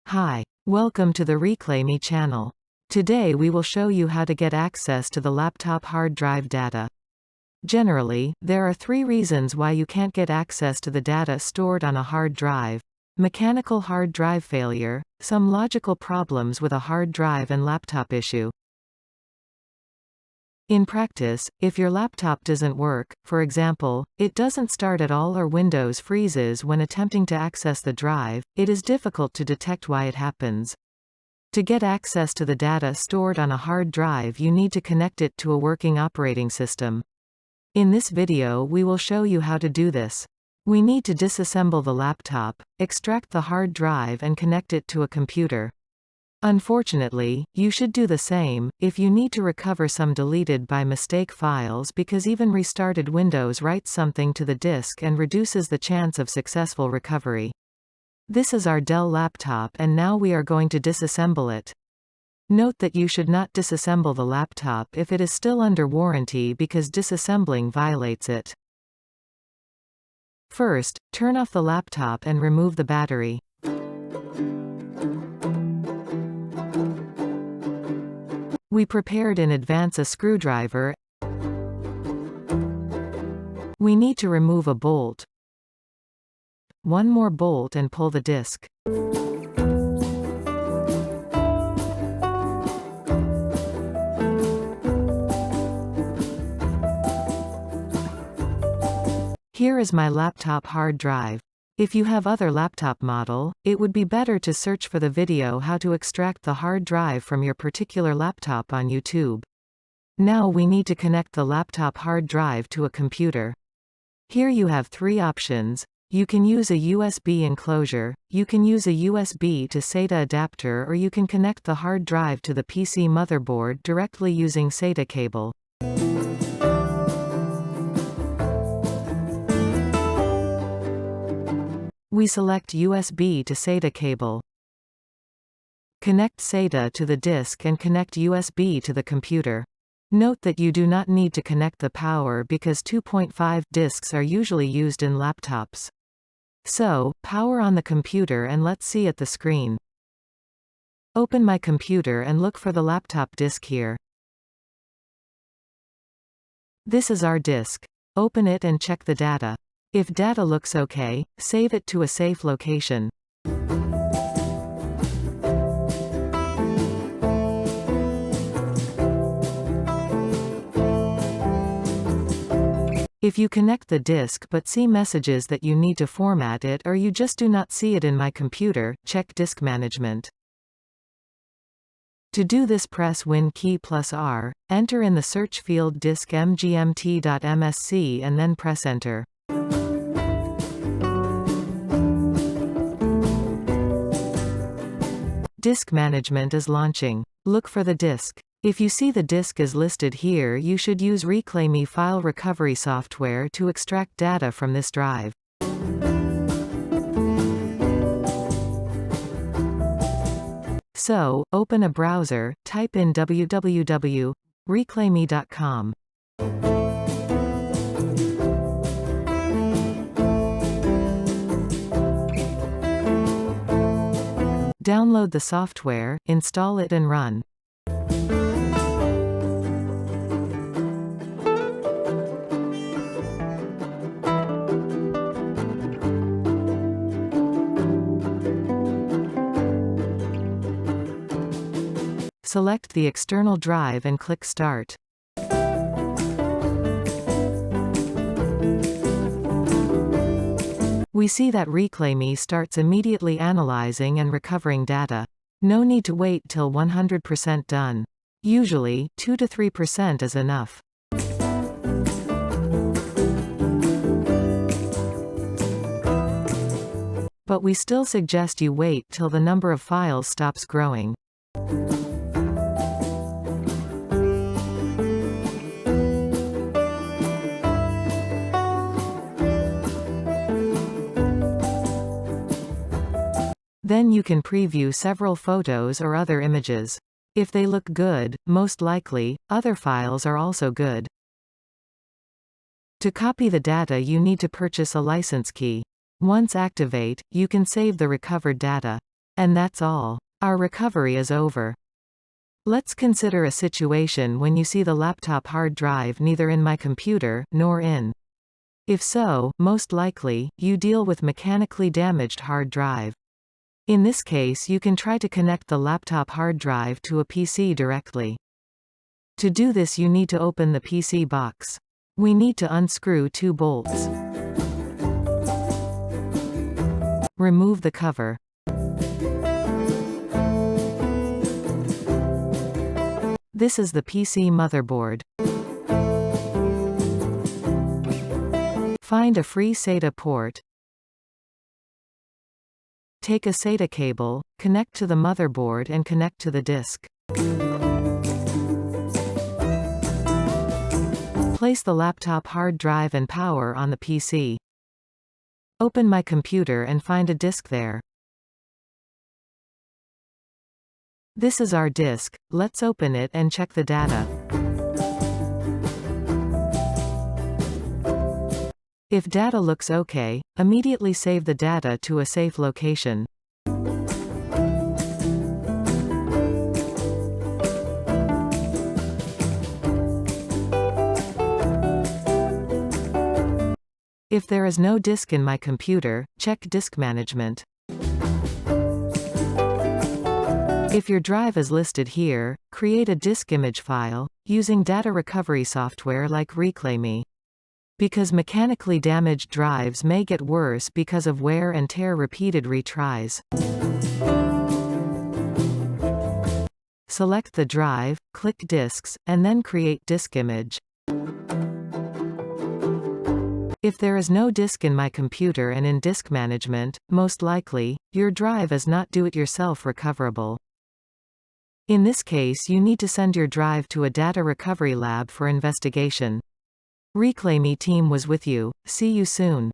Hi. Welcome to the Reclaim Me channel. Today we will show you how to get access to the laptop hard drive data. Generally, there are 3 reasons why you can't get access to the data stored on a hard drive: mechanical hard drive failure, some logical problems with a hard drive, and laptop issue. In practice, if your laptop doesn't work, for example, it doesn't start at all or Windows freezes when attempting to access the drive, it is difficult to detect why it happens. To get access to the data stored on a hard drive, you need to connect it to a working operating system. In this video we will show you how to do this. We need to disassemble the laptop, extract the hard drive and connect it to a computer. Unfortunately, you should do the same if you need to recover some deleted by mistake files, because even restarted Windows writes something to the disk and reduces the chance of successful recovery. This is our Dell laptop and now we are going to disassemble it. Note that you should not disassemble the laptop if it is still under warranty, because disassembling violates it. First, turn off the laptop and remove the battery. We prepared in advance a screwdriver. We need to remove a bolt. One more bolt and pull the disk. Here is my laptop hard drive. If you have other laptop model, it would be better to search for the video how to extract the hard drive from your particular laptop on YouTube. Now we need to connect the laptop hard drive to a computer. Here you have 3 options. You can use a USB enclosure, you can use a USB to SATA adapter, or you can connect the hard drive to the PC motherboard directly using SATA cable. We select USB to SATA cable. Connect SATA to the disk and connect USB to the computer. Note that you do not need to connect the power, because 2.5 disks are usually used in laptops. So, power on the computer and let's see at the screen. Open my computer and look for the laptop disk here. This is our disk. Open it and check the data. If data looks okay, save it to a safe location. If you connect the disk but see messages that you need to format it, or you just do not see it in my computer, check disk management. To do this, press Win key plus R, enter in the search field disk mgmt.msc and then press enter. Disk management is launching. Look for the disk. If you see the disk is listed here, you should use Reclaim Me file recovery software to extract data from this drive. So, open a browser, type in www.reclaimme.com. Download the software, install it and run. Select the external drive and click Start. We see that Reclaim Me starts immediately analyzing and recovering data. No need to wait till 100% done. Usually, 2 to 3% is enough. But we still suggest you wait till the number of files stops growing. Then you can preview several photos or other images. If they look good, most likely, other files are also good. To copy the data, you need to purchase a license key. Once activate, you can save the recovered data. And that's all. Our recovery is over. Let's consider a situation when you see the laptop hard drive neither in my computer, nor in. If so, most likely, you deal with mechanically damaged hard drive. In this case you can try to connect the laptop hard drive to a PC directly. To do this you need to open the PC box. We need to unscrew 2 bolts. Remove the cover. This is the PC motherboard. Find a free SATA port. Take a SATA cable, connect to the motherboard and connect to the disk. Place the laptop hard drive and power on the PC. Open my computer and find a disk there. This is our disk, let's open it and check the data. If data looks okay, immediately save the data to a safe location. If there is no disk in my computer, check disk management. If your drive is listed here, create a disk image file, using data recovery software like Reclaim. Because mechanically damaged drives may get worse because of wear and tear repeated retries. Select the drive, click Disks, and then create disk image. If there is no disk in my computer and in disk management, most likely, your drive is not do-it-yourself recoverable. In this case you need to send your drive to a data recovery lab for investigation. Reclaim team was with you, see you soon.